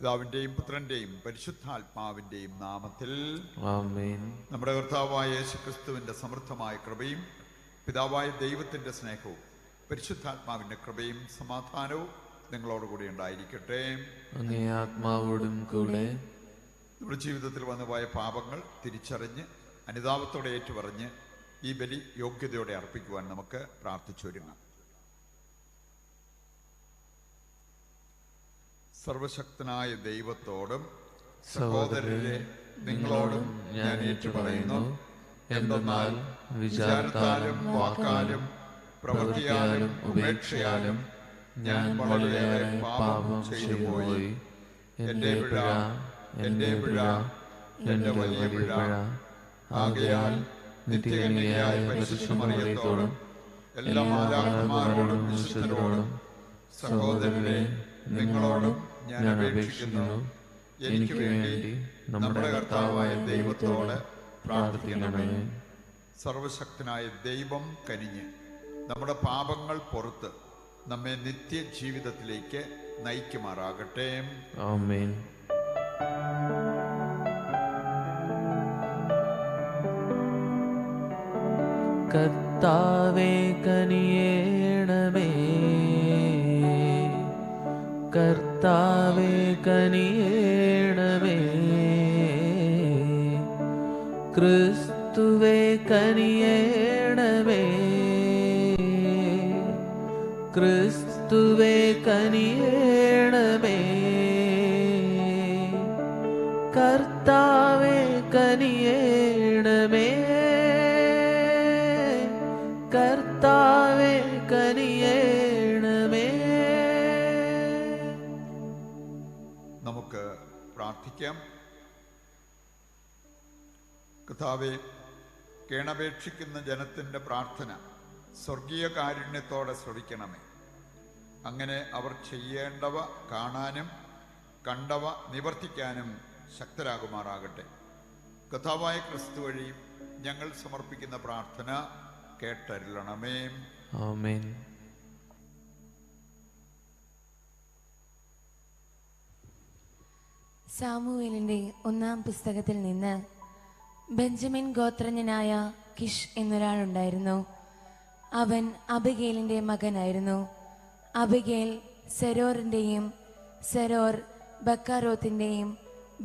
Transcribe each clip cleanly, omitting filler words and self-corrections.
പിതാവിന്റെയും പുത്രന്റെയും പരിശുദ്ധാത്മാവിന്റെയും നാമത്തിൽ ആമേൻ. നമ്മുടെ കർത്താവായ യേശുക്രിസ്തുവിന്റെ സമൃദ്ധമായ കൃപയും പിതാവായ ദൈവത്തിന്റെ സ്നേഹവും പരിശുദ്ധാത്മാവിന്റെ കൃപയും സമാധാനവും നിങ്ങളോടുകൂടി ഉണ്ടായിരിക്കട്ടെ. അങ്ങേ ആത്മാവോടും കൂടെ. നമ്മുടെ ജീവിതത്തിൽ വന്നുപോയ പാപങ്ങൾ തിരിച്ചറിഞ്ഞ് അനുതാപത്തോടെ ഏറ്റുപറഞ്ഞ് ഈ ബലി യോഗ്യതയോടെ അർപ്പിക്കുവാൻ നമുക്ക് പ്രാർത്ഥിച്ചൊരുങ്ങാം. സർവശക്തനായ ദൈവത്തോടും സഹോദരരെ നിങ്ങളോടും ഞാൻ ഏറ്റുപറയുന്നു, എന്തെന്നാൽ വിചാരത്താലും വാക്കാലും പ്രവൃത്തിയാലും ഉപേക്ഷയാലും ഞാൻ വളരെയേറെ പാപം ചെയ്തു പോയി. എൻ്റെ പിഴ, എൻ്റെ പിഴ, എൻ്റെ വലിയ പിഴ. ആകയാൽ നിത്യകന്യകയായ പരിശുദ്ധ മറിയത്തോടും എല്ലാ മാലാഖമാരോടും വിശുദ്ധരോടും സഹോദരരെ നിങ്ങളോടും ഞാൻ അപേക്ഷിക്കുന്നു, എനിക്ക് വേണ്ടി നമ്മുടെ കർത്താവായ ദൈവത്തോട് പ്രാർത്ഥിക്കണമേ. സർവശക്തനായ ദൈവം കനിഞ്ഞ് നമ്മുടെ പാപങ്ങൾ പുറത്ത് നമ്മെ നിത്യജീവിതത്തിലേക്ക് നയിക്കുമാറാകട്ടെ. ആമേൻ. കർത്താവേ കനിയേണമേ, കർത്താവേ കനിയേണമേ, ക്രിസ്തുവേ കനിയേണമേ, ക്രിസ്തുവേ കനിയേണമേ, കർത്താവേ കനിയേണമേ, കർത്താവേ കനിയേണമേ. നമുക്ക് പ്രാർത്ഥിക്കാം. കർത്താവേ, കേണപേക്ഷിക്കുന്ന ജനത്തിൻ്റെ പ്രാർത്ഥന സ്വർഗീയ കാരുണ്യത്തോടെ ശ്രവിക്കണമേ. അങ്ങനെ അവർ ചെയ്യേണ്ടവ കാണാനും കണ്ടവ നിവർത്തിക്കാനും ശക്തരാകുമാറാകട്ടെ. കർത്താവായ ക്രിസ്തു വഴി ഞങ്ങൾ സമർപ്പിക്കുന്ന പ്രാർത്ഥന കേട്ടരുളണമേ. ആമേൻ. സാമുവേലിന്റെ 1-ാം പുസ്തകത്തിൽ നിന്ന്. ബെഞ്ചമിൻ ഗോത്രജ്ഞനായ കിഷ് എന്നൊരാളുണ്ടായിരുന്നു. അവൻ അബിഗേലിന്റെ മകനായിരുന്നു. അബിഗേൽ സെരോറിന്റെയും സെരോർ ബക്കാരോത്തിന്റെയും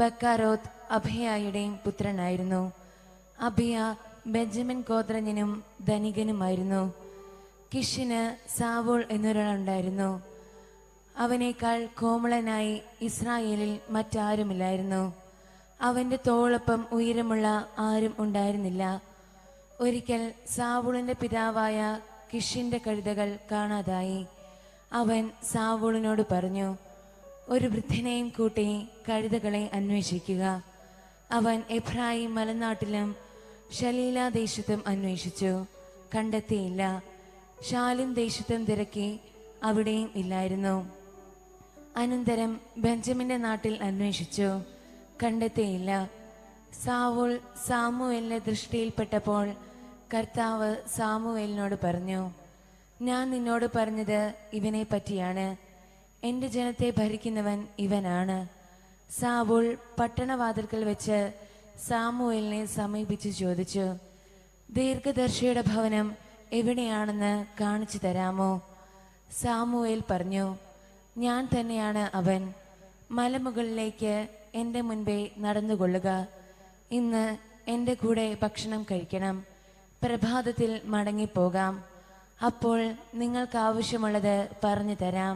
ബക്കാരോത്ത് അഭിയായുടെയും പുത്രനായിരുന്നു. അഭിയ ബെഞ്ചമിൻ ഗോത്രജ്ഞനും ധനികനുമായിരുന്നു. കിഷിന് സാവൂൾ എന്നൊരാളുണ്ടായിരുന്നു. അവനേക്കാൾ കോമളനായി ഇസ്രായേലിൽ മറ്റാരുമില്ലായിരുന്നു. അവന്റെ തോളൊപ്പം ഉയരമുള്ള ആരും ഉണ്ടായിരുന്നില്ല. ഒരിക്കൽ സാവൂളിന്റെ പിതാവായ കിഷിന്റെ കഴുതകൾ കാണാതായി. അവൻ സാവൂളിനോട് പറഞ്ഞു, ഒരു വൃദ്ധനെയും കൂട്ടി കഴുതകളെ അന്വേഷിക്കുക. അവൻ എഫ്രായിം മലനാട്ടിലും ഷലീല ദേശത്തും അന്വേഷിച്ചു, കണ്ടെത്തിയില്ല. ഷാലിം ദേശത്തും തിരക്കി, അവിടെയും ഇല്ലായിരുന്നു. അനന്തരം ബെഞ്ചമിന്റെ നാട്ടിൽ അന്വേഷിച്ചു, കണ്ടെത്തിയില്ല. സാവൂൾ സാമുവേലിന്റെ ദൃഷ്ടിയിൽപ്പെട്ടപ്പോൾ കർത്താവ് സാമുവേലിനോട് പറഞ്ഞു, ഞാൻ നിന്നോട് പറഞ്ഞത് ഇവനെ പറ്റിയാണ്. എന്റെ ജനത്തെ ഭരിക്കുന്നവൻ ഇവനാണ്. സാവൂൾ പട്ടണവാതിൽക്കൽ വെച്ച് സാമുവേലിനെ സമീപിച്ച് ചോദിച്ചു, ദീർഘദർശിയുടെ ഭവനം എവിടെയാണെന്ന് കാണിച്ചു തരാമോ? സാമുവേൽ പറഞ്ഞു, ഞാൻ തന്നെയാണ് അവൻ. മലമുകളിലേക്ക് എൻ്റെ മുൻപേ നടന്നുകൊള്ളുക. ഇന്ന് എൻ്റെ കൂടെ ഭക്ഷണം കഴിക്കണം. പ്രഭാതത്തിൽ മടങ്ങിപ്പോകാം. അപ്പോൾ നിങ്ങൾക്ക് ആവശ്യമുള്ളത് പറഞ്ഞു തരാം.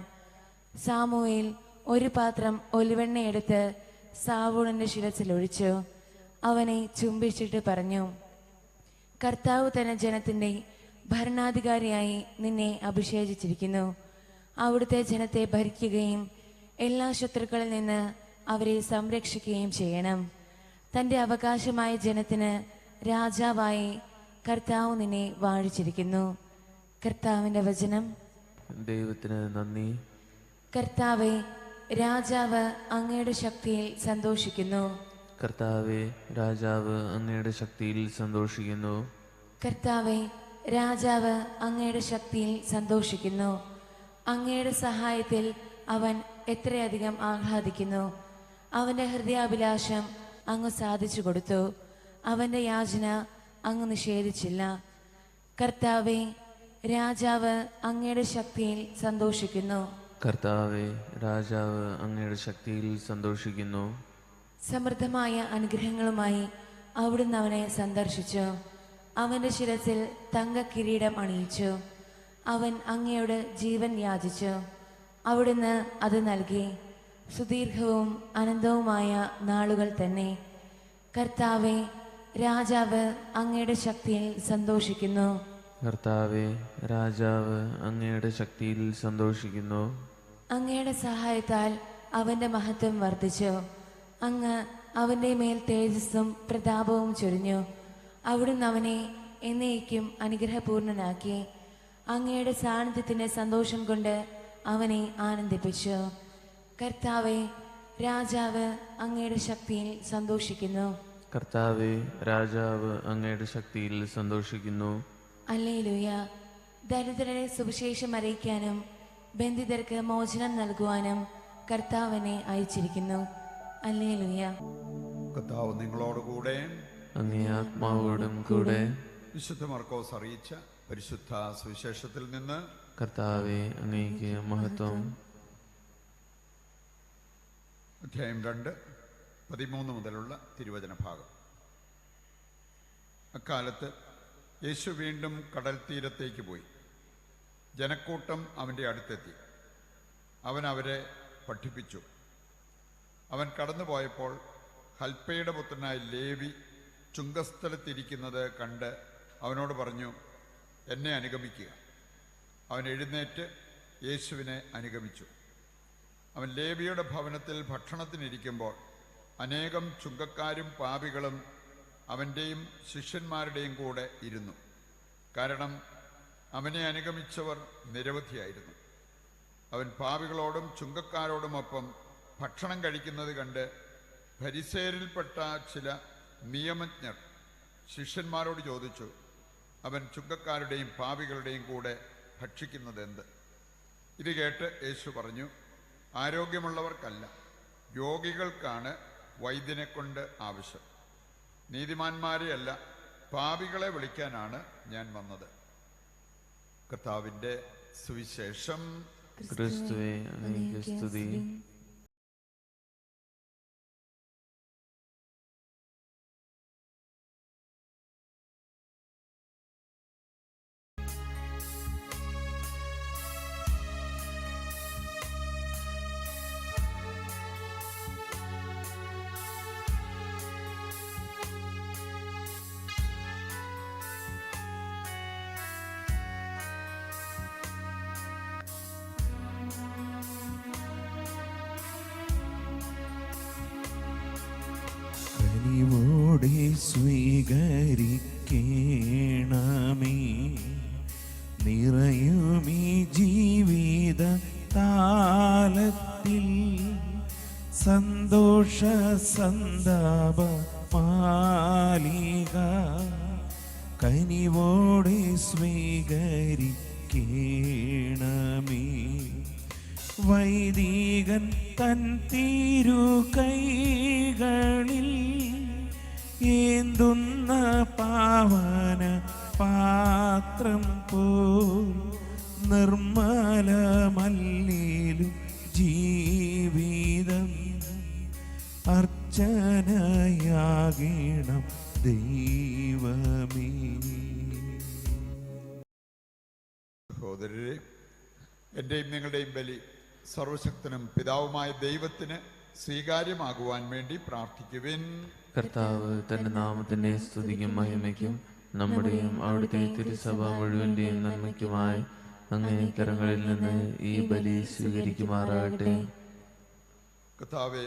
സാമുവേൽ ഒരു പാത്രം ഒലിവെണ്ണ എടുത്ത് സാവൂളിന്റെ ശിരസിലൊഴിച്ചു. അവനെ ചുംബിച്ചിട്ട് പറഞ്ഞു, കർത്താവ് തന്നെ ജനത്തിന്റെ ഭരണാധികാരിയായി നിന്നെ അഭിഷേചിച്ചിരിക്കുന്നു. അവിടുത്തെ ജനത്തെ ഭരിക്കുകയും എല്ലാ ശത്രുക്കളിൽ നിന്ന് അവരെ സംരക്ഷിക്കുകയും ചെയ്യണം. തന്റെ അവകാശമായ ജനത്തിന് രാജാവായി കർത്താവ് നിന്നെ വാഴിച്ചിരിക്കുന്നു. കർത്താവിന്റെ വചനം. ദൈവത്തിന് നന്ദി. കർത്താവേ, രാജാവ് അങ്ങയുടെ ശക്തിയിൽ സന്തോഷിക്കുന്നു. കർത്താവേ, രാജാവ് അങ്ങയുടെ ശക്തിയിൽ സന്തോഷിക്കുന്നു. കർത്താവേ, രാജാവ് അങ്ങയുടെ ശക്തിയിൽ സന്തോഷിക്കുന്നു. അങ്ങയുടെ സഹായത്തിൽ അവൻ എത്രയധികം ആഹ്ലാദിക്കുന്നു. അവന്റെ ഹൃദയാഭിലാഷം അങ്ങ് സാധിച്ചു കൊടുത്തു. അവന്റെ യാചന അങ്ങ് നിഷേധിച്ചില്ല. കർത്താവേ, രാജാവ് അങ്ങയുടെ ശക്തിയിൽ സന്തോഷിക്കുന്നു. കർത്താവെ, രാജാവ് അങ്ങയുടെ ശക്തിയിൽ സന്തോഷിക്കുന്നു. സമൃദ്ധമായ അനുഗ്രഹങ്ങളുമായി അവിടുന്ന് അവനെ സന്ദർശിച്ചു. അവന്റെ ശിരസിൽ തങ്ക കിരീടം അണിയിച്ചു. അവൻ അങ്ങയോട് ജീവൻ യാചിച്ചു. അവിടുന്ന് അത് നൽകി. സുദീർഘവും അനന്തവുമായ നാളുകൾ തന്നെ. കർത്താവെ, രാജാവ് അങ്ങയുടെ ശക്തിയിൽ സന്തോഷിക്കുന്നു. കർത്താവെ, രാജാവ് അങ്ങയുടെ ശക്തിയിൽ സന്തോഷിക്കുന്നു. അങ്ങയുടെ സഹായത്താൽ അവന്റെ മഹത്വം വർദ്ധിച്ചു. അങ്ങ് അവന്റെ മേൽ തേജസ്സും പ്രതാപവും ചൊരിഞ്ഞു. അവിടുന്ന് അവനെ എന്നേക്കും അനുഗ്രഹപൂർണനാക്കി. അങ്ങയുടെ സാന്നിധ്യത്തിന്റെ സന്തോഷം കൊണ്ട് അവനെ ആനന്ദിപ്പിച്ചു. കർത്താവെ, രാജാവ് അങ്ങയുടെ ശക്തിയിൽ സന്തോഷിക്കുന്നു. കർത്താവെ, രാജാവ് അങ്ങയുടെ ശക്തിയിൽ സന്തോഷിക്കുന്നു. ഹല്ലേലൂയ. ദരിദ്രരെ സുവിശേഷം അറിയിക്കാനും ബന്ധിതർക്ക് മോചനം നൽകുവാനും കർത്താവിനെ അയച്ചിരിക്കുന്നു. ഹല്ലേലൂയ. കർത്താവ് നിങ്ങളോടുകൂടെ. അങ്ങേ ആത്മാവോടും കൂടെ. വിശുദ്ധ മർക്കോസ് അറിയിച്ച പരിശുദ്ധ സുവിശേഷത്തിൽ നിന്ന്. കർത്താവെ, അങ്ങേക്ക് മഹത്വം. അധ്യായം 2, 13 മുതലുള്ള തിരുവചന ഭാഗം. അക്കാലത്ത് യേശു വീണ്ടും കടൽ തീരത്തേക്ക് പോയി. ജനക്കൂട്ടം അവൻ്റെ അടുത്തെത്തി. അവൻ അവരെ പഠിപ്പിച്ചു. അവൻ കടന്നുപോയപ്പോൾ ഹൽപ്പയുടെ പുത്രനായ ലേവി ചുങ്കസ്ഥലത്തിരിക്കുന്നത് കണ്ട് അവനോട് പറഞ്ഞു, എന്നെ അനുഗമിക്കുക. അവൻ എഴുന്നേറ്റ് യേശുവിനെ അനുഗമിച്ചു. അവൻ ലേവിയുടെ ഭവനത്തിൽ ഭക്ഷണത്തിനിരിക്കുമ്പോൾ അനേകം ചുങ്കക്കാരും പാപികളും അവൻ്റെയും ശിഷ്യന്മാരുടെയും കൂടെ ഇരുന്നു. കാരണം അവനെ അനുഗമിച്ചവർ നിരവധിയായിരുന്നു. അവൻ പാപികളോടും ചുങ്കക്കാരോടുമൊപ്പം ഭക്ഷണം കഴിക്കുന്നത് കണ്ട് ഫരിസേയരിൽപ്പെട്ട ചില നിയമജ്ഞർ ശിഷ്യന്മാരോട് ചോദിച്ചു, അവൻ ചുങ്കക്കാരുടെയും പാപികളുടെയും കൂടെ ഭക്ഷിക്കുന്നത് എന്ത്? ഇത് കേട്ട് യേശു പറഞ്ഞു, ആരോഗ്യമുള്ളവർക്കല്ല, രോഗികൾക്കാണ് വൈദ്യനെക്കൊണ്ട് ആവശ്യം. നീതിമാന്മാരെയല്ല, പാപികളെ വിളിക്കാനാണ് ഞാൻ വന്നത്. കർത്താവിൻ്റെ സുവിശേഷം. ക്രിസ്തുവേ, അങ്ങേക്ക് സ്തുതി. കനിവോടെ സ്വീകരിക്കണമേ നിറയുമീ ജീവിത താലത്തിൽ സന്തോഷ സന്താപ മാലിക കനിവോടെ സ്വീകരിക്കണമേ. വൈദികൻ തൻ തിരുകൈകളിൽ ഏന്തുന്ന പാവന പാത്രം പോൽ നിർമ്മലമല്ലേലും ജീവിതം അർച്ചനയാകണം ദൈവമേ. സഹോദരരെ, എൻ്റെയും നിങ്ങളുടെയും ബലി സർവശക്തനും പിതാവുമായ ദൈവത്തിന് സ്വീകാര്യമാകുവാൻ വേണ്ടി പ്രാർത്ഥിക്കുവിൻ. കർത്താവ് തന്റെ നാമത്തിന്റെ സ്തുതിക്കും മഹിമയ്ക്കും നമ്മുടെയും അവിടുത്തെ തിരുസഭ മുഴുവന്റെയും നന്മയ്ക്കുമായി അങ്ങേ കരങ്ങളിൽ നിന്ന് ഈ ബലി സ്വീകരിക്കുമാറാകട്ടെ. കർത്താവെ,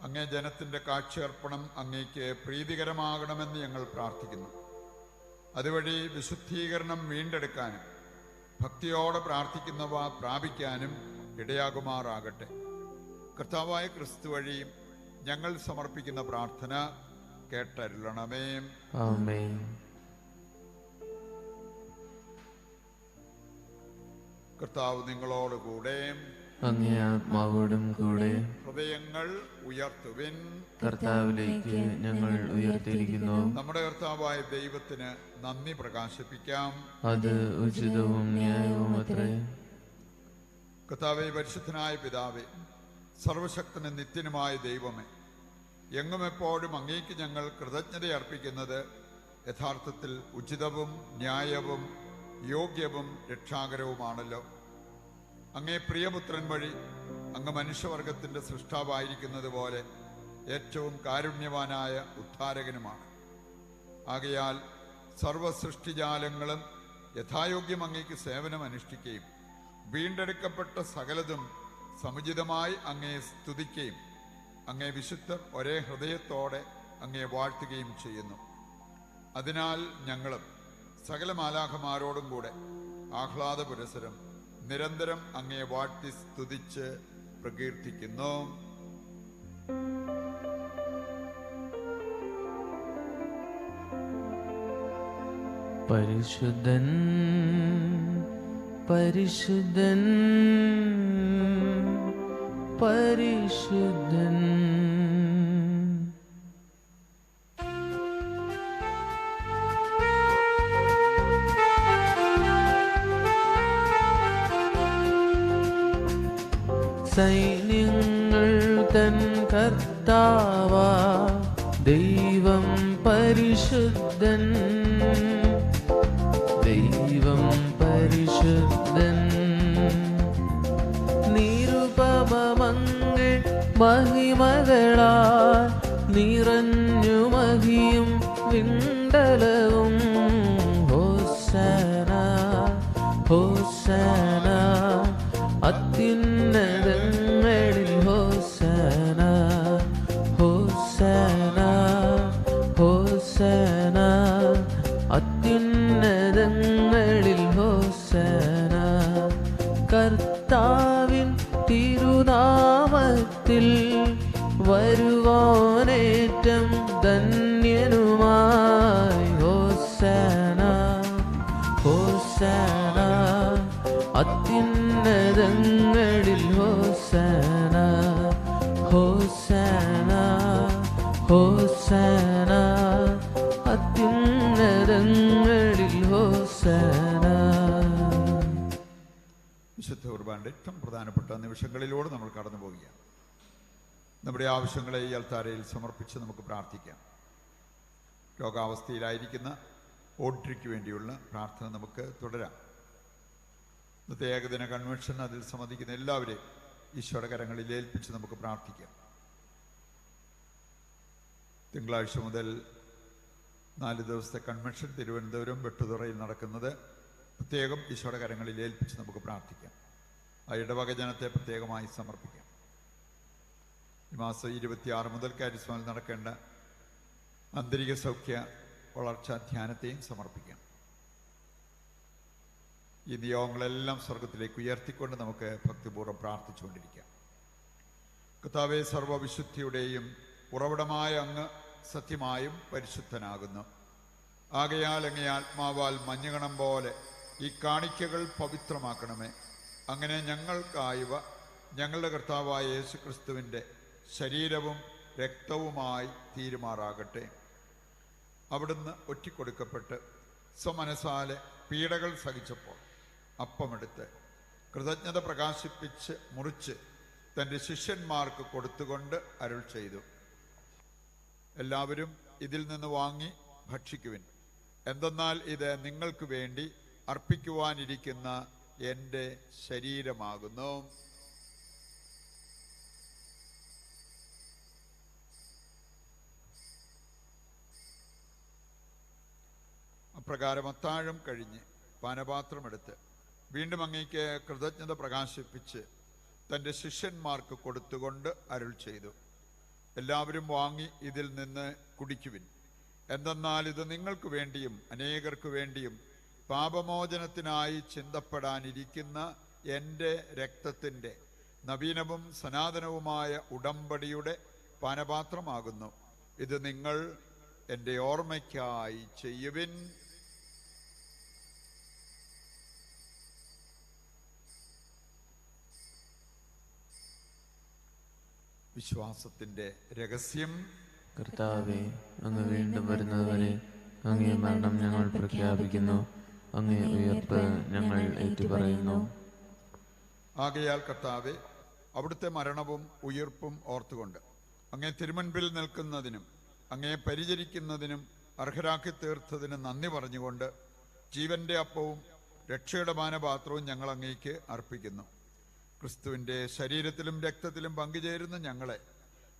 അങ്ങേ ജനത്തിൻ്റെ കാഴ്ചയർപ്പണം അങ്ങേക്ക് പ്രീതികരമാകണമെന്ന് ഞങ്ങൾ പ്രാർത്ഥിക്കുന്നു. അതുവഴി വിശുദ്ധീകരണം വീണ്ടെടുക്കാനും ഭക്തിയോടെ പ്രാർത്ഥിക്കുന്നവ പ്രാപിക്കാനും ഇടയാകുമാറാകട്ടെ. കർത്താവായ ക്രിസ്തു വഴി ഞങ്ങൾ സമർപ്പിക്കുന്ന പ്രാർത്ഥന കേട്ടരുളണമേ. ആമേൻ. കർത്താവ് നിങ്ങളോടുകൂടെ. അങ്ങേ ആത്മാവോടും കൂടെ. ഹൃദയങ്ങൾ ഉയർത്തുവിൻ. കർത്താവിലേക്ക് ഞങ്ങൾ ഉയർത്തിയിരിക്കുന്നു. നമ്മുടെ കർത്താവായ ദൈവത്തിന് നന്ദി പ്രകാശിപ്പിക്കാം. അത് ഉചിതവും ന്യായവുമത്രേ. കർത്താവേ, പരിശുദ്ധനായ പിതാവേ, സർവശക്തനും നിത്യനുമായ ദൈവമേ, എങ്ങും എപ്പോഴും അങ്ങേക്ക് ഞങ്ങൾ കൃതജ്ഞത അർപ്പിക്കുന്നത് യഥാർത്ഥത്തിൽ ഉചിതവും ന്യായവും യോഗ്യവും രക്ഷാകരവുമാണല്ലോ. അങ്ങേ പ്രിയപുത്രൻ വഴി അങ്ങ് മനുഷ്യവർഗത്തിൻ്റെ സൃഷ്ടാവായിരിക്കുന്നത് പോലെ ഏറ്റവും കാരുണ്യവാനായ ഉദ്ധാരകനുമാണ്. ആകയാൽ സർവസൃഷ്ടിജാലങ്ങളും യഥായോഗ്യം അങ്ങേക്ക് സേവനം അനുഷ്ഠിക്കുകയും വീണ്ടെടുക്കപ്പെട്ട സകലതും സമുചിതമായി അങ്ങയെ സ്തുതിക്കുകയും അങ്ങേ വിശുദ്ധർ ഒരേ ഹൃദയത്തോടെ അങ്ങയെ വാഴ്ത്തുകയും ചെയ്യുന്നു. അതിനാൽ ഞങ്ങളും സകല മാലാഖമാരോടും കൂടെ ആഹ്ലാദ പുരസരം നിരന്തരം അങ്ങയെ വാഴ്ത്തി സ്തുതിച്ച് പ്രകീർത്തിക്കുന്നു. പരിശുദ്ധൻ പരിശുദ്ധൻ പരിശുദ്ധൻ. സൈന്യങ്ങൾ തൻ കർത്താവാ ദൈവം പരിശുദ്ധൻ, ദൈവം പരിശുദ്ധൻ. നിരുപമങ്ങ് മഹിമകളാൽ നിറഞ്ഞു മഹിയും വിണ്ടലവും. ഹോസന ഹോസന അത്യുന്നതങ്ങളിൽ ഹോസന ഹോസന ഹോസന അത്യുന്നതങ്ങളിൽ ഹോസന. കർത്താവിൻ തിരുനാമത്തിൽ വരുവാനേറ്റം ധന്യനുമായി. ഹോസന ഹോസന അത്യുന്നതങ്ങളിൽ ഹോസന ഹോസന ഹോസന അത്യുന്നതങ്ങളിൽ ഹോസന. വിശുദ്ധ കുർബാനയുടെ ഏറ്റവും പ്രധാനപ്പെട്ട നിമിഷങ്ങളിലൂടെ നമ്മൾ കടന്നു പോവുകയാണ്. നമ്മുടെ ആവശ്യങ്ങളെ ഈ അൽത്താരയിൽ സമർപ്പിച്ച് നമുക്ക് പ്രാർത്ഥിക്കാം. രോഗാവസ്ഥയിലായിരിക്കുന്ന ഓഡ്രിക്ക് വേണ്ടിയുള്ള പ്രാർത്ഥന നമുക്ക് തുടരാം. ഇന്നത്തെ ഏകദിന കൺവെൻഷൻ, അതിൽ സംബന്ധിക്കുന്ന എല്ലാവരെയും ഈശോയുടെ കരങ്ങളിൽ ഏൽപ്പിച്ച് നമുക്ക് പ്രാർത്ഥിക്കാം. തിങ്കളാഴ്ച മുതൽ 4 ദിവസത്തെ കൺവെൻഷൻ തിരുവനന്തപുരം വെട്ടുതുറയിൽ നടക്കുന്നത് പ്രത്യേകം ഈശോയുടെ കരങ്ങളിൽ ഏൽപ്പിച്ച് നമുക്ക് പ്രാർത്ഥിക്കാം. ആ ഇടവക ജനത്തെ പ്രത്യേകമായി സമർപ്പിക്കാം. ഈ മാസം 26 മുതൽ കാരിസ്മയിൽ നടക്കേണ്ട ആന്തരിക സൗഖ്യ വളർച്ചാ ധ്യാനത്തെയും സമർപ്പിക്കാം. ഈ നിയോഗങ്ങളെല്ലാം സ്വർഗത്തിലേക്ക് ഉയർത്തിക്കൊണ്ട് നമുക്ക് ഭക്തിപൂർവ്വം പ്രാർത്ഥിച്ചുകൊണ്ടിരിക്കാം. കർത്താവേ, സർവവിശുദ്ധിയുടെയും ഉറവിടമായ അങ്ങ് സത്യമായും പരിശുദ്ധനാകുന്നു. ആകയാൽ അങ്ങേ ആത്മാവാൽ മഞ്ഞുകണം പോലെ ഈ കാണിക്കകൾ പവിത്രമാക്കണമേ. അങ്ങനെ ഞങ്ങൾക്കായവ ഞങ്ങളുടെ കർത്താവായ യേശുക്രിസ്തുവിൻ്റെ ശരീരവും രക്തവുമായി തീരുമാറാകട്ടെ. അവിടുന്ന് ഒറ്റിക്കൊടുക്കപ്പെട്ട് സ്വമനസാലെ പീഡകൾ സഹിച്ചപ്പോൾ അപ്പമെടുത്ത് കൃതജ്ഞത പ്രകാശിപ്പിച്ച് മുറിച്ച് തൻ്റെ ശിഷ്യന്മാർക്ക് കൊടുത്തുകൊണ്ട് അരുൾ ചെയ്തു, എല്ലാവരും ഇതിൽ നിന്ന് വാങ്ങി ഭക്ഷിക്കുവിൻ. എന്തെന്നാൽ ഇത് നിങ്ങൾക്ക് വേണ്ടി അർപ്പിക്കുവാനിരിക്കുന്ന എൻ്റെ ശരീരമാകുന്നു. അപ്രകാരം അത്താഴം കഴിഞ്ഞ് പാനപാത്രമെടുത്ത് വീണ്ടും അങ്ങേക്ക് കൃതജ്ഞത പ്രകാശിപ്പിച്ച് തൻ്റെ ശിഷ്യന്മാർക്ക് കൊടുത്തുകൊണ്ട് അരുൾ ചെയ്തു, എല്ലാവരും വാങ്ങി ഇതിൽ നിന്ന് കുടിക്കുവിൻ. എന്തെന്നാൽ ഇത് നിങ്ങൾക്ക് വേണ്ടിയും അനേകർക്ക് വേണ്ടിയും പാപമോചനത്തിനായി ചിന്തപ്പെടാനിരിക്കുന്ന എൻ്റെ രക്തത്തിൻ്റെ നവീനവും സനാതനവുമായ ഉടമ്പടിയുടെ പാനപാത്രമാകുന്നു. ഇത് നിങ്ങൾ എൻ്റെ ഓർമ്മയ്ക്കായി ചെയ്യുവിൻ. വിശ്വാസത്തിൻ്റെ രഹസ്യം. കർത്താവെ, അങ്ങ് വീണ്ടും വരുന്നതുവരെ അങ്ങേ മരണം ഞങ്ങൾ പ്രഖ്യാപിക്കുന്നു, അങ്ങേ ഉയർപ്പ് ഞങ്ങൾ ഏറ്റുപറയുന്നു. ആകയാൽ കർത്താവെ, അവിടുത്തെ മരണവും ഉയിർപ്പും ഓർത്തുകൊണ്ട് അങ്ങേ തിരുമുൻപിൽ നിൽക്കുന്നതിനും അങ്ങേ പരിചരിക്കുന്നതിനും അർഹരാക്കി തീർത്തതിന് നന്ദി പറഞ്ഞുകൊണ്ട് ജീവന്റെ അപ്പവും രക്ഷയുടെ പാനപാത്രവും ഞങ്ങൾ അങ്ങേക്ക് അർപ്പിക്കുന്നു. ക്രിസ്തുവിൻ്റെ ശരീരത്തിലും രക്തത്തിലും പങ്കുചേരുന്ന ഞങ്ങളെ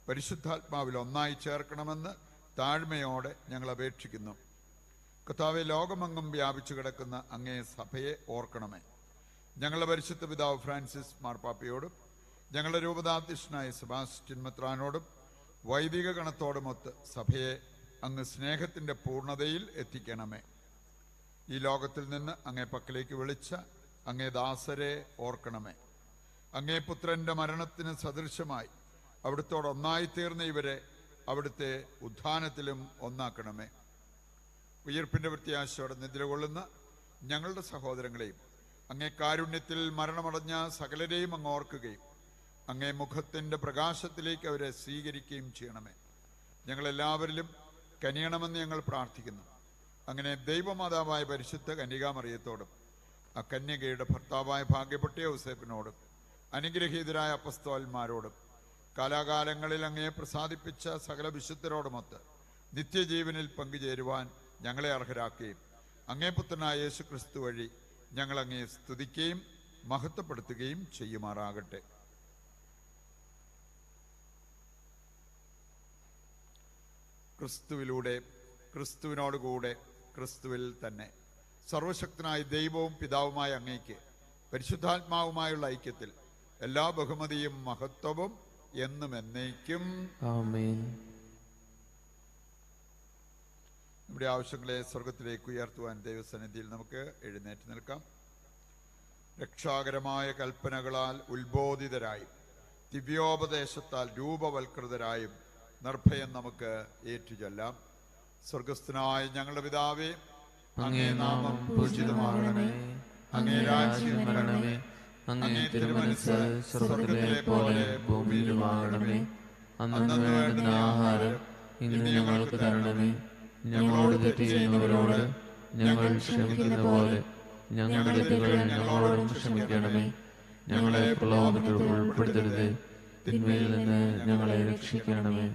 പരിശുദ്ധാത്മാവിൽ ഒന്നായി ചേർക്കണമെന്ന് താഴ്മയോടെ ഞങ്ങൾ അപേക്ഷിക്കുന്നു. കർത്താവെ, ലോകമെങ്ങും വ്യാപിച്ചു കിടക്കുന്ന അങ്ങേ സഭയെ ഓർക്കണമേ. ഞങ്ങളുടെ പരിശുദ്ധ പിതാവ് ഫ്രാൻസിസ് മാർപ്പാപ്പയോടും ഞങ്ങളുടെ രൂപതാധ്യക്ഷനായ സെബാസ്റ്റ്യൻ മെത്രാനോടും വൈദിക ഗണത്തോടുമൊത്ത് സഭയെ അങ്ങ് സ്നേഹത്തിൻ്റെ പൂർണ്ണതയിൽ എത്തിക്കണമേ. ഈ ലോകത്തിൽ നിന്ന് അങ്ങേ പക്കലേക്ക് വിളിച്ച അങ്ങേ ദാസരെ ഓർക്കണമേ. അങ്ങേ പുത്രന്റെ മരണത്തിന് സദൃശമായി അവിടുത്തോട് ഒന്നായിത്തീർന്ന ഇവരെ അവിടുത്തെ ഉത്ഥാനത്തിലും ഒന്നാക്കണമേ. ഉയിർപ്പിന്റെ പ്രത്യാശയോടെ നിദ്രകൊള്ളുന്ന ഞങ്ങളുടെ സഹോദരങ്ങളെയും അങ്ങേ കാരുണ്യത്തിൽ മരണമടഞ്ഞ സകലരെയും അങ്ങ് ഓർക്കുകയും അങ്ങേ മുഖത്തിൻ്റെ പ്രകാശത്തിലേക്ക് അവരെ സ്വീകരിക്കുകയും ചെയ്യണമേ. ഞങ്ങളെല്ലാവരിലും കനിയണമെന്ന് ഞങ്ങൾ പ്രാർത്ഥിക്കുന്നു. അങ്ങനെ ദൈവമാതാവായ പരിശുദ്ധ കന്യകാമറിയത്തോടും ആ കന്യകയുടെ ഭർത്താവായ ഭാഗ്യപ്പെട്ട യോസേപ്പിനോടും അനുഗ്രഹീതരായ അപ്പസ്തോലന്മാരോടും കാലാകാലങ്ങളിൽ അങ്ങയെ പ്രസാദിപ്പിച്ച സകല വിശുദ്ധരോടുമൊത്ത് നിത്യജീവനിൽ പങ്കുചേരുവാൻ ഞങ്ങളെ അർഹരാക്കുകയും അങ്ങേ പുത്രനായ യേശു ക്രിസ്തു വഴി ഞങ്ങൾ അങ്ങയെ സ്തുതിക്കുകയും മഹത്വപ്പെടുത്തുകയും ചെയ്യുമാറാകട്ടെ. ക്രിസ്തുവിലൂടെ, ക്രിസ്തുവിനോടുകൂടെ, ക്രിസ്തുവിൽ തന്നെ സർവശക്തനായ ദൈവവും പിതാവുമായ അങ്ങേക്ക് പരിശുദ്ധാത്മാവുമായുള്ള ഐക്യത്തിൽ എല്ലാ ബഹുമതിയും മഹത്വവും എന്നും എന്നേക്കും ആമേൻ. നമ്മുടെ ആവശ്യങ്ങളെ സ്വർഗത്തിലേക്ക് ഉയർത്തുവാൻ ദൈവസന്നിധിയിൽ നമുക്ക് എഴുന്നേറ്റ് നിൽക്കാം. രക്ഷാകരമായ കൽപ്പനകളാൽ ഉത്ബോധിതരായും ദിവ്യോപദേശത്താൽ രൂപവൽകൃതരായും നിർഭയം നമുക്ക് ഏറ്റുചൊല്ലാം. സ്വർഗസ്ഥനായ ഞങ്ങളുടെ പിതാവേ, അങ്ങേ നാമം പൂജിതമാകണമേ, അങ്ങേ രാജ്യം വരണമേ, അങ്ങേ തിരുമനസ്സ് സ്വർഗ്ഗത്തിലെ പോലെ ഭൂമിയിലുമാകണമേ. അന്നു വേണ്ടുന്ന ആഹാരം ഇന്ന് ഞങ്ങൾക്ക് തരണമേ. ഞങ്ങളോട് തെറ്റ് ചെയ്യുന്നവരോട് ഞങ്ങൾ ക്ഷമിക്കുന്ന പോലെ ഞങ്ങളുടെ തെറ്റുകൾ ഞങ്ങളോടും ക്ഷമിക്കണമേ. ഞങ്ങളെ പ്രലോഭനത്തിൽ ഉൾപ്പെടുത്തരുത്, തിന്മയിൽ നിന്ന് ഞങ്ങളെ രക്ഷിക്കണമേ.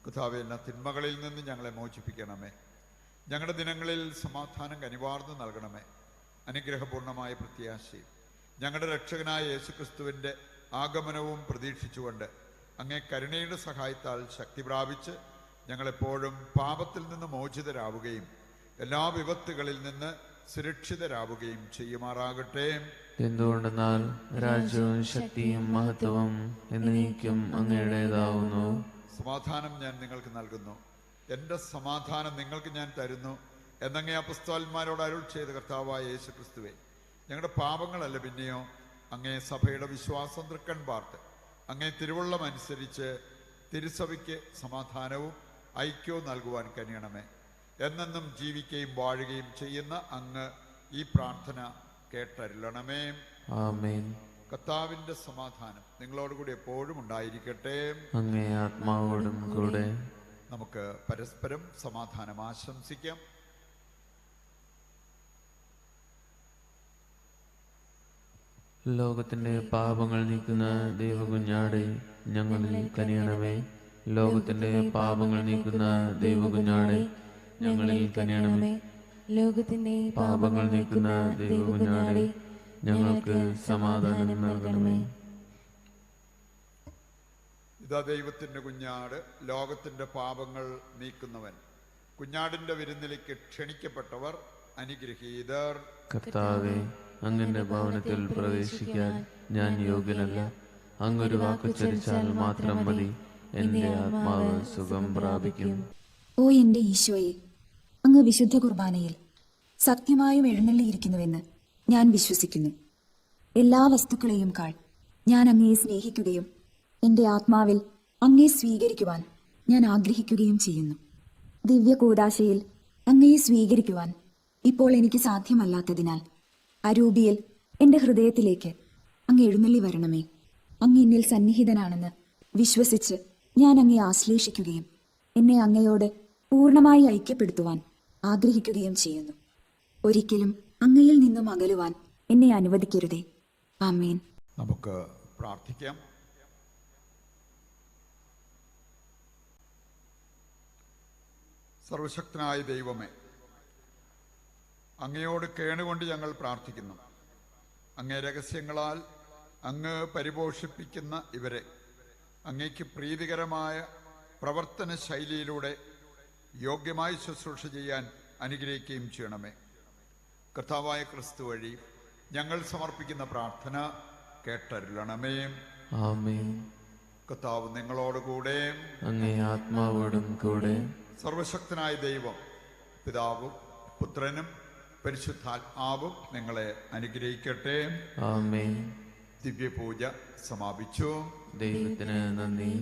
കർത്താവേ, എല്ലാ തിന്മകളിൽ നിന്ന് ഞങ്ങളെ മോചിപ്പിക്കണമേ. ഞങ്ങളുടെ ദിനങ്ങളിൽ സമാധാനം കനിവാർന്നു നൽകണമേ. അനുഗ്രഹപൂർണമായ പ്രത്യാശയും ഞങ്ങളുടെ രക്ഷകനായ യേശുക്രിസ്തുവിൻ്റെ ആഗമനവും പ്രതീക്ഷിച്ചുകൊണ്ട് അങ്ങേ കരുണയുടെ സഹായത്താൽ ശക്തി പ്രാപിച്ച് ഞങ്ങളെപ്പോഴും പാപത്തിൽ നിന്ന് മോചിതരാവുകയും എല്ലാ വിപത്തുകളിൽ നിന്ന് സുരക്ഷിതരാവുകയും ചെയ്യുമാറാകട്ടെ. എന്തുകൊണ്ടെന്നാൽ രാജ്യവും ശക്തിയും മഹത്വവും എന്നേക്കും അങ്ങയുടേതാവുന്നു. സമാധാനം ഞാൻ നിങ്ങൾക്ക് നൽകുന്നു, എൻ്റെ സമാധാനം നിങ്ങൾക്ക് ഞാൻ തരുന്നു എന്നങ്ങേ അപ്പസ്തോലന്മാരോട് അരുൾ ചെയ്ത കർത്താവായ യേശു ക്രിസ്തുവേ, ഞങ്ങളുടെ പാപങ്ങളല്ല പിന്നെയോ അങ്ങേ സഭയുടെ വിശ്വാസം തൃക്കൺ പാർത്ത് അങ്ങേ തിരുവുള്ളം അനുസരിച്ച് തിരുസഭയ്ക്ക് സമാധാനവും ഐക്യവും നൽകുവാൻ കനിയണമേ. എന്നെന്നും ജീവിക്കുകയും വാഴുകയും ചെയ്യുന്ന അങ്ങ് ഈ പ്രാർത്ഥന കേട്ടരുളണമേ. ആമേൻ. കർത്താവിൻ്റെ സമാധാനം നിങ്ങളോടുകൂടി എപ്പോഴും ഉണ്ടായിരിക്കട്ടെ. അങ്ങേ ആത്മാവോടും കൂടെ. നമുക്ക് പരസ്പരം സമാധാനം ആശംസിക്കാം. ലോകത്തിന്റെ പാപങ്ങൾ നീക്കുന്ന ദൈവകുഞ്ഞാടെ ഞങ്ങളിൽ കനിയണമേ. ലോകത്തിന്റെ പാപങ്ങൾ നീക്കുന്ന ദൈവകുഞ്ഞാടെ ഞങ്ങളിൽ കനിയണമേ. ലോകത്തിന്റെ പാപങ്ങൾ നീക്കുന്ന ദൈവകുഞ്ഞാടെ ഞങ്ങൾക്ക് സമാധാനം നൽകണമേ. ഇതാ ദൈവത്തിന്റെ കുഞ്ഞാട്, ലോകത്തിന്റെ പാപങ്ങൾ നീക്കുന്നവൻ. കുഞ്ഞാടിന്റെ വിരുന്നിലേക്ക് ക്ഷണിക്കപ്പെട്ടവർ അനുഗ്രഹീതർ. കർത്താവേ, അങ്ങന്റെ ഭവനത്തിൽ പ്രവേശിക്കാൻ ഞാൻ യോഗ്യനല്ല. അങ്ങൊരു വാക്കുച്ചരിച്ചാൽ മാത്രം മതി, എന്റെ ആത്മാവ് സുഖം പ്രാപിക്കും. ഓ എന്റെ ഈശോയെ, അങ്ങ് വിശുദ്ധ കുർബാനയിൽ സത്യമായും എഴുന്നള്ളിയിരിക്കുന്നുവെന്ന് ഞാൻ വിശ്വസിക്കുന്നു. എല്ലാ വസ്തുക്കളെയും കാൾ ഞാൻ അങ്ങയെ സ്നേഹിക്കുകയും എന്റെ ആത്മാവിൽ അങ്ങയെ സ്വീകരിക്കുവാൻ ഞാൻ ആഗ്രഹിക്കുകയും ചെയ്യുന്നു. ദിവ്യ കൂദാശയിൽ അങ്ങയെ സ്വീകരിക്കുവാൻ ഇപ്പോൾ എനിക്ക് സാധ്യമല്ലാത്തതിനാൽ അരൂപിയിൽ എന്റെ ഹൃദയത്തിലേക്ക് അങ്ങ് എഴുന്നള്ളി വരണമേ. അങ്ങ് എന്നിൽ സന്നിഹിതനാണെന്ന് വിശ്വസിച്ച് ഞാൻ അങ്ങയെ ആശ്ലേഷിക്കുകയും എന്നെ അങ്ങയോട് പൂർണ്ണമായി ഐക്യപ്പെടുത്തുവാൻ ആഗ്രഹിക്കുകയും ചെയ്യുന്നു. ഒരിക്കലും അങ്ങയിൽ നിന്നും അകലുവാൻ എന്നെ അനുവദിക്കരുതേ. ആമേൻ. നമുക്ക് പ്രാർത്ഥിക്കാം. സർവശക്തനായ ദൈവമേ, അങ്ങയോട് കേണുകൊണ്ട് ഞങ്ങൾ പ്രാർത്ഥിക്കുന്നു. അങ്ങേ രഹസ്യങ്ങളാൽ അങ്ങ് പരിപോഷിപ്പിക്കുന്ന ഇവരെ അങ്ങേക്ക് പ്രീതികരമായ പ്രവർത്തന ശൈലിയിലൂടെ യോഗ്യമായി ശുശ്രൂഷ ചെയ്യാൻ അനുഗ്രഹിക്കുകയും ചെയ്യണമേ. കർത്താവായ ക്രിസ്തു വഴി ഞങ്ങൾ സമർപ്പിക്കുന്ന പ്രാർത്ഥന കേട്ടരുളണമേ. ആമേൻ. കർത്താവ് നിങ്ങളോടുകൂടെ അങ്ങേ ആത്മാവോടും കൂടെ. സർവശക്തനായ ദൈവം പിതാവും പുത്രനും പരിശുദ്ധാത്മാവും നിങ്ങളെ അനുഗ്രഹിക്കട്ടെ. ആമേൻ. ദിവ്യപൂജ സമാപിച്ചു. ദൈവത്തിന് നന്ദി.